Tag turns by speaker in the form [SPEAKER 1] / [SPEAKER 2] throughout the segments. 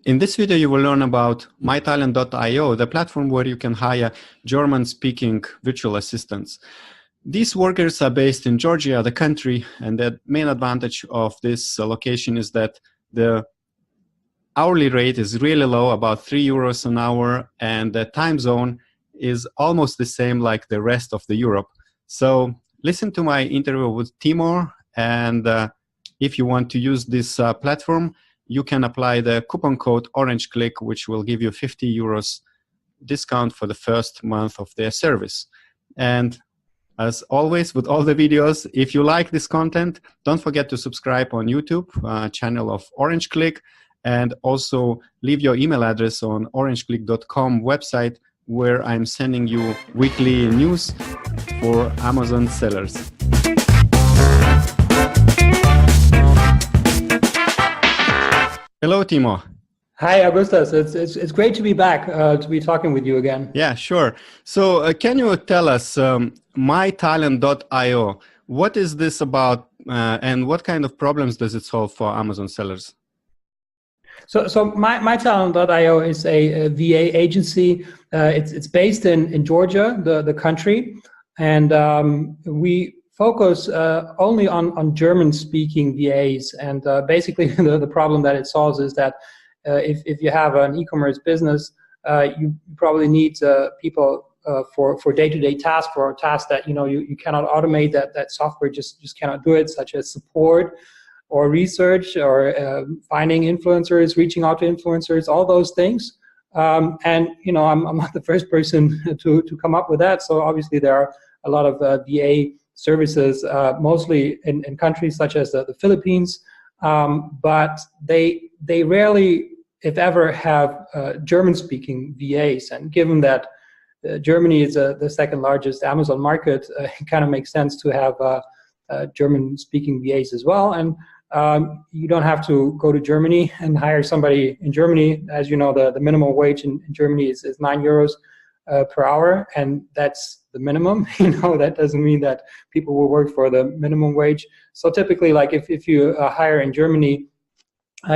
[SPEAKER 1] In this video, you will learn about mytalent.io, the platform where you can hire German-speaking virtual assistants. These workers are based in Georgia, the country, and the main advantage of this location is that the hourly rate is really low, about 3 euros an hour, and the time zone is almost the same like the rest of the Europe. So listen to my interview with Timo, and if you want to use this platform, you can apply the coupon code OrangeKlik, which will give you 50 euros discount for the first month of their service. And as always, with all the videos, if you like this content, don't forget to subscribe on YouTube channel of OrangeKlik, and also leave your email address on orangeklik.com website, where I'm sending you weekly news for Amazon sellers. Hello, Timo.
[SPEAKER 2] Hi, Augustus. It's great to be back, to be talking with you again.
[SPEAKER 1] Yeah, sure. So can you tell us mytalent.io, what is this about and what kind of problems does it solve for Amazon sellers?
[SPEAKER 2] So mytalent.io is a VA agency. It's based in Georgia, the country, and we focus only on German-speaking VAs. And basically, the problem that it solves is that if you have an e-commerce business, you probably need people for day-to-day tasks, for tasks that you cannot automate. That software just cannot do it, such as support or research or finding influencers, reaching out to influencers, all those things. And I'm not the first person to come up with that. So obviously there are a lot of VA services, mostly in countries such as the Philippines, but they rarely, if ever, have German-speaking VAs. And given that Germany is the second largest Amazon market, it kind of makes sense to have German-speaking VAs as well. And you don't have to go to Germany and hire somebody in Germany. As you know, the minimum wage in Germany is 9 euros per hour, and that's the minimum. That doesn't mean that people will work for the minimum wage. So typically, like if you hire in Germany,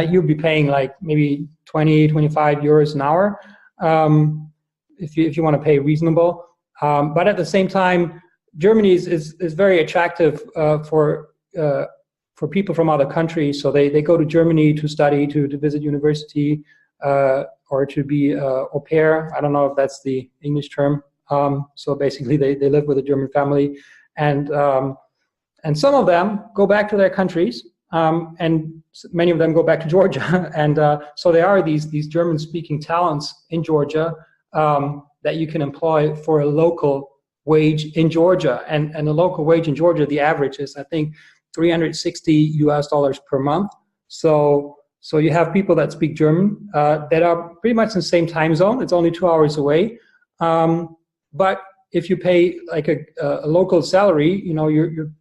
[SPEAKER 2] you'll be paying like maybe 20-25 euros an hour if you want to pay reasonable. But at the same time, Germany is very attractive for people from other countries. So they go to Germany to study, to visit university, or to be au pair. I don't know if that's the English term. So basically, they live with a German family, and some of them go back to their countries, and many of them go back to Georgia. And so there are these German-speaking talents in Georgia that you can employ for a local wage in Georgia. And the local wage in Georgia, the average is, I think, $360 per month. So you have people that speak German that are pretty much in the same time zone. It's only 2 hours away. But if you pay like a local salary, you're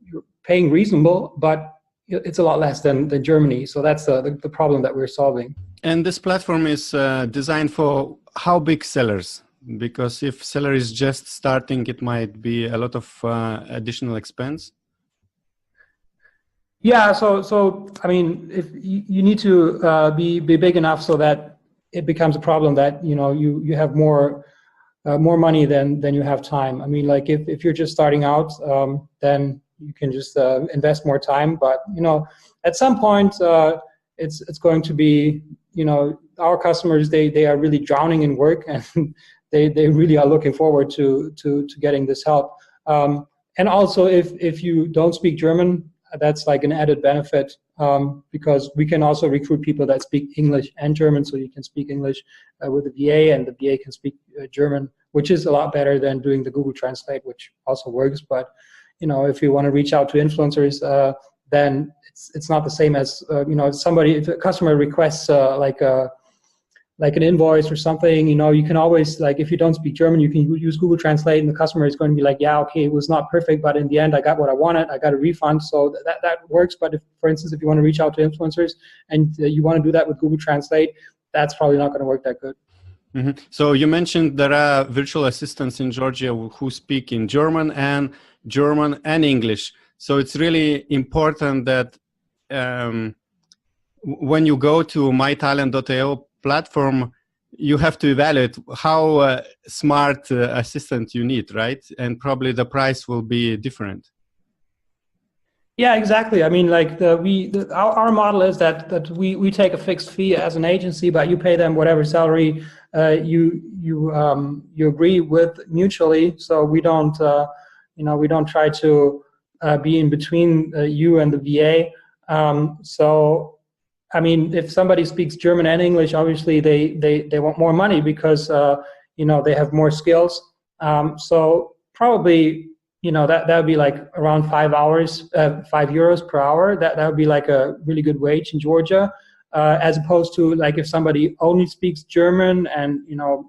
[SPEAKER 2] paying reasonable, but it's a lot less than Germany. So that's the problem that we're solving.
[SPEAKER 1] And this platform is designed for how big sellers? Because if seller is just starting, it might be a lot of additional expense.
[SPEAKER 2] Yeah, so I mean, if you need to be big enough so that it becomes a problem that you have more money than you have time. I mean, like if you're just starting out, then you can just invest more time. But at some point, it's going to be our customers they are really drowning in work, and they really are looking forward to getting this help. And also, if you don't speak German, that's like an added benefit, because we can also recruit people that speak English and German, so you can speak English with the VA, and the VA can speak German, which is a lot better than doing the Google Translate, which also works. But if you want to reach out to influencers, then it's not the same as if a customer requests like an invoice or something, you can always, like, if you don't speak German, you can use Google Translate, and the customer is going to be like, yeah, okay, it was not perfect, but in the end, I got what I wanted. I got a refund. So that works. But for instance, if you want to reach out to influencers and you want to do that with Google Translate, that's probably not going to work that good.
[SPEAKER 1] Mm-hmm. So you mentioned there are virtual assistants in Georgia who speak in German and English. So it's really important that when you go to mytalent.io platform, you have to evaluate how smart assistant you need, right? And probably the price will be different.
[SPEAKER 2] Yeah, exactly. I mean, like our model is that we take a fixed fee as an agency, but you pay them whatever salary you agree with mutually. So we don't we don't try to be in between you and the VA. So I mean, if somebody speaks German and English, obviously they want more money because they have more skills. So probably that would be like around 5 hours, €5 per hour. That would be like a really good wage in Georgia, as opposed to like if somebody only speaks German and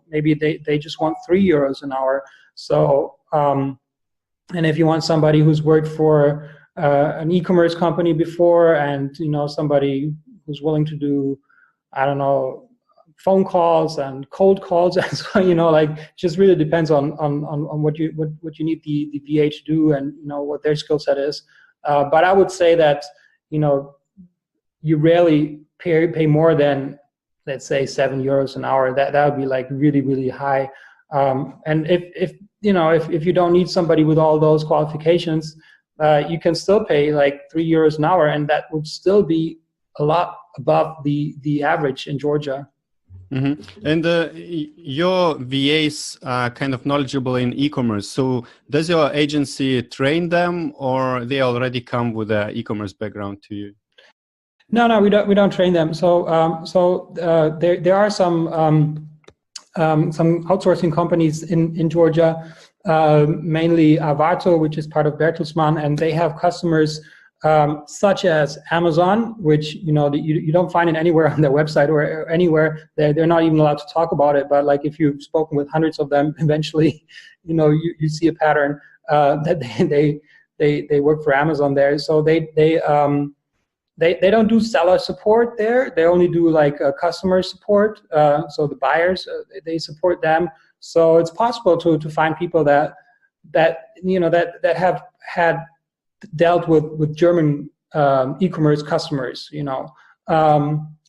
[SPEAKER 2] maybe they just want €3 an hour. So and if you want somebody who's worked for an e-commerce company before and somebody who's willing to do, I don't know, phone calls and cold calls, and so like just really depends on what you need the VA to do and what their skill set is. But I would say that you rarely pay more than, let's say, €7 an hour. That would be like really, really high. And if you don't need somebody with all those qualifications, you can still pay like €3 an hour, and that would still be a lot above the average in Georgia.
[SPEAKER 1] Mm-hmm. And your VAs are kind of knowledgeable in e-commerce. So does your agency train them, or they already come with an e-commerce background to you?
[SPEAKER 2] No, we don't train them. So there are some outsourcing companies in Georgia, mainly Avato, which is part of Bertelsmann, and they have customers such as Amazon, which you don't find it anywhere on their website or anywhere. They're not even allowed to talk about it. But like if you've spoken with hundreds of them, eventually, you see a pattern that they work for Amazon there. So they don't do seller support there. They only do like customer support. So the buyers, they support them. So it's possible to find people that have had dealt with German e-commerce customers,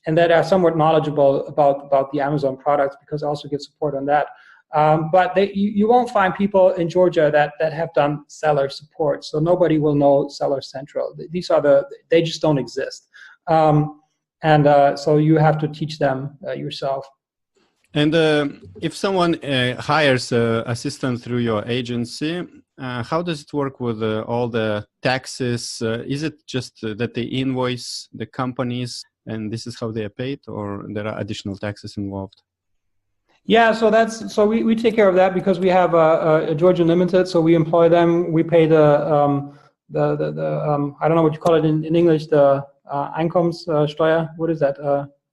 [SPEAKER 2] and that are somewhat knowledgeable about the Amazon products, because I also get support on that. But you won't find people in Georgia that have done seller support. So nobody will know Seller Central. They just don't exist. So you have to teach them yourself.
[SPEAKER 1] And if someone hires an assistant through your agency, how does it work with all the taxes? Is it just that they invoice the companies and this is how they are paid, or there are additional taxes involved?
[SPEAKER 2] Yeah, so we take care of that because we have a Georgian Limited, so we employ them. We pay the I don't know what you call it in English, the Einkommenssteuer. What is that?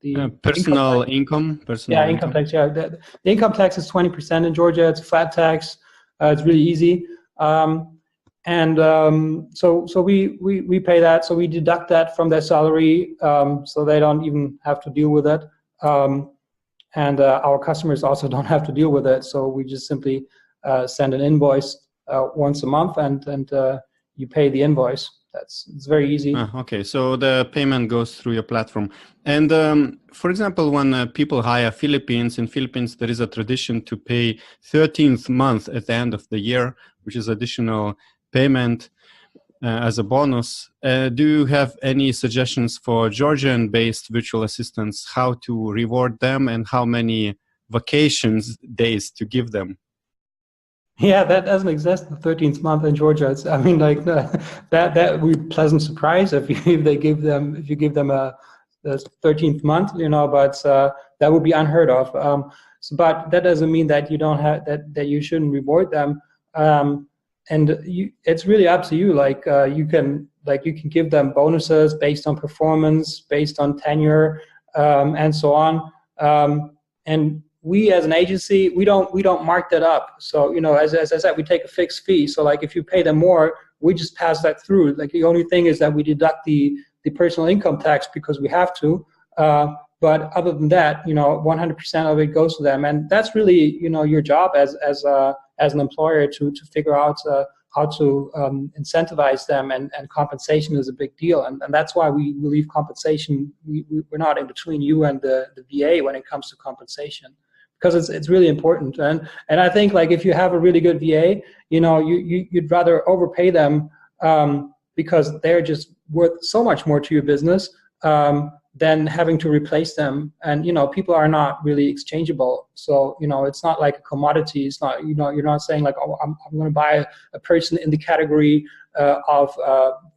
[SPEAKER 2] The
[SPEAKER 1] personal income.
[SPEAKER 2] Income tax. Yeah, the income tax is 20% in Georgia. It's a flat tax. It's really easy. So we pay that. So we deduct that from their salary, so they don't even have to deal with it. And our customers also don't have to deal with it. So we just simply send an invoice once a month, and you pay the invoice. It's very easy.
[SPEAKER 1] Okay, so the payment goes through your platform. And for example, when people hire in Philippines, there is a tradition to pay 13th month at the end of the year, which is additional payment as a bonus. Do you have any suggestions for Georgian-based virtual assistants, how to reward them and how many vacations days to give them?
[SPEAKER 2] Yeah, that doesn't exist, the 13th month in Georgia. That would be a pleasant surprise if you give them a 13th month, but that would be unheard of. But that doesn't mean that you don't have that you shouldn't reward them. It's really up to you. You can give them bonuses based on performance, based on tenure, and so on. And we as an agency, we don't mark that up. So as I said, we take a fixed fee. So like if you pay them more, we just pass that through. Like the only thing is that we deduct the personal income tax because we have to. But other than that, 100% of it goes to them, and that's really your job as an employer to figure out incentivize them, and compensation is a big deal, and that's why we leave compensation. We're not in between you and the VA when it comes to compensation, because it's really important. And I think, like, if you have a really good VA, you'd rather overpay them because they're just worth so much more to your business than having to replace them. And people are not really exchangeable, so it's not like a commodity. It's not, you're not saying like, oh, I'm going to buy a person in the category of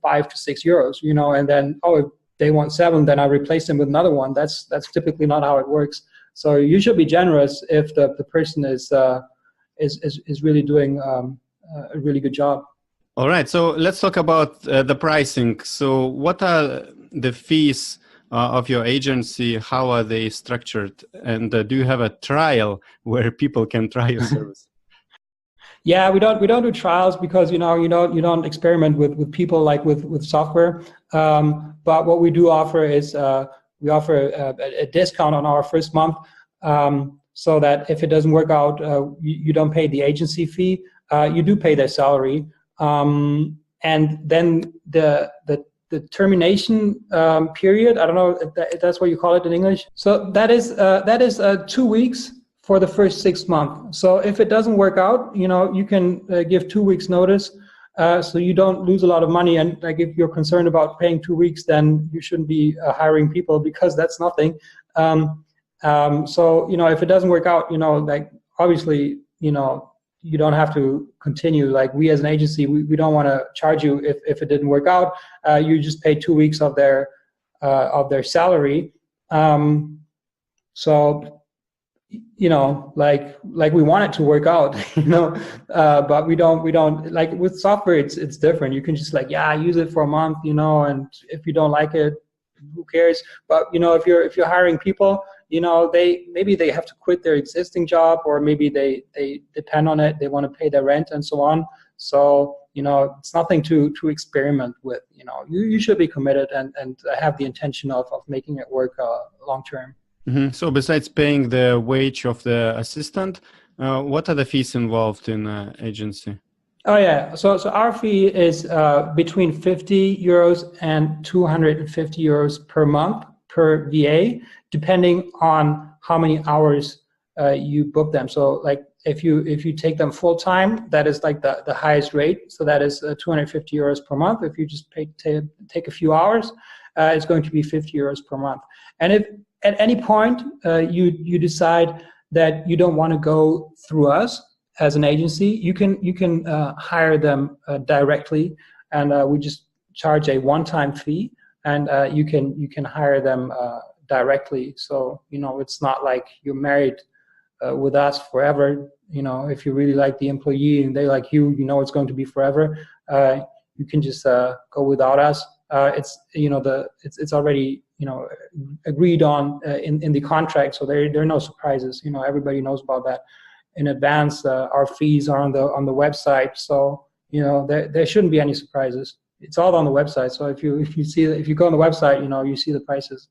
[SPEAKER 2] 5 to 6 euros, and then, oh, if they want 7, then I replace them with another one. That's typically not how it works. So you should be generous if the person is really doing a really good job.
[SPEAKER 1] All right, so let's talk about the pricing. So what are the fees of your agency? How are they structured? And do you have a trial where people can try your service?
[SPEAKER 2] Yeah, we don't do trials because you don't experiment with people like with software. But what we do offer is we offer a discount on our first month, so that if it doesn't work out, you don't pay the agency fee. You do pay their salary, and then the termination period. I don't know if that's what you call it in English. So that is 2 weeks for the first 6 months. So if it doesn't work out, you can give 2 weeks notice, so you don't lose a lot of money. And like, if you're concerned about paying 2 weeks, then you shouldn't be hiring people, because that's nothing. So if it doesn't work out, like, obviously, you don't have to continue. Like, we as an agency, we don't want to charge you if it didn't work out. You just pay 2 weeks of their salary. So like we want it to work out, but we don't like, with software, it's different. You can just use it for a month, and if you don't like it, who cares? But if you're hiring people, maybe they have to quit their existing job, or maybe they depend on it, they want to pay their rent and so on. So it's nothing to experiment with. You should be committed and have the intention of making it work long term.
[SPEAKER 1] Mm-hmm. So besides paying the wage of the assistant, what are the fees involved in agency?
[SPEAKER 2] Oh yeah, so our fee is between 50 euros and 250 euros per month per VA, depending on how many hours you book them. So like, if you take them full time, that is like the highest rate. So that is 250 euros per month. If you just take a few hours, it's going to be 50 euros per month. And if at any point you decide that you don't want to go through us as an agency, you can hire them directly, and we just charge a one-time fee, and you can hire them directly. So it's not like you're married with us forever. If you really like the employee and they like you, it's going to be forever. You can just go without us. It's already agreed on in the contract, so there are no surprises. Everybody knows about that in advance. Our fees are on the website, so there shouldn't be any surprises. It's all on the website. So if you go on the website, you see the prices.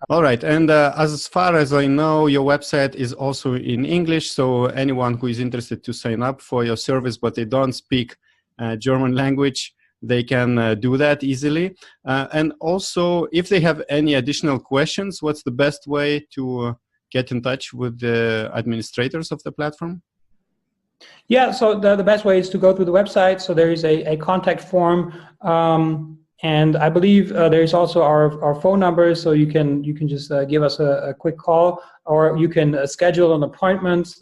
[SPEAKER 1] All right, and as far as I know, your website is also in English, so anyone who is interested to sign up for your service but they don't speak German language, they can do that easily. And also, if they have any additional questions, what's the best way to get in touch with the administrators of the platform?
[SPEAKER 2] Yeah, so the best way is to go through the website. So there is a contact form, and I believe there is also our phone number. So you can just give us a quick call, or you can schedule an appointment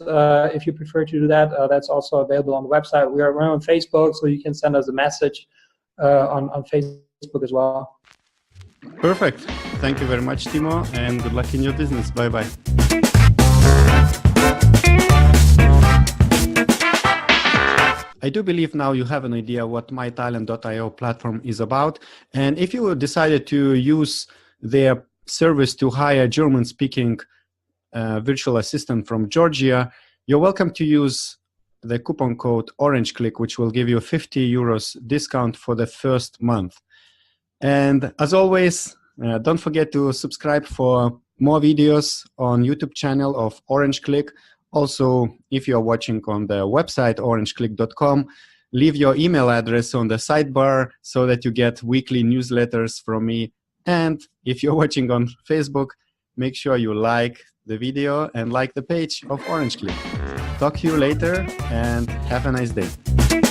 [SPEAKER 2] if you prefer to do that. That's also available on the website. We're on Facebook, so you can send us a message on Facebook as well.
[SPEAKER 1] Perfect. Thank you very much, Timo, and good luck in your business. Bye-bye. I do believe now you have an idea what MyTalent.io platform is about. And if you decided to use their service to hire German-speaking virtual assistant from Georgia, you're welcome to use the coupon code OrangeClick, which will give you a 50 euros discount for the first month. And as always, don't forget to subscribe for more videos on YouTube channel of OrangeClick. Also, if you're watching on the website orangeclick.com, leave your email address on the sidebar so that you get weekly newsletters from me. And if you're watching on Facebook, make sure you like the video and like the page of Orange Klik. Talk to you later and have a nice day.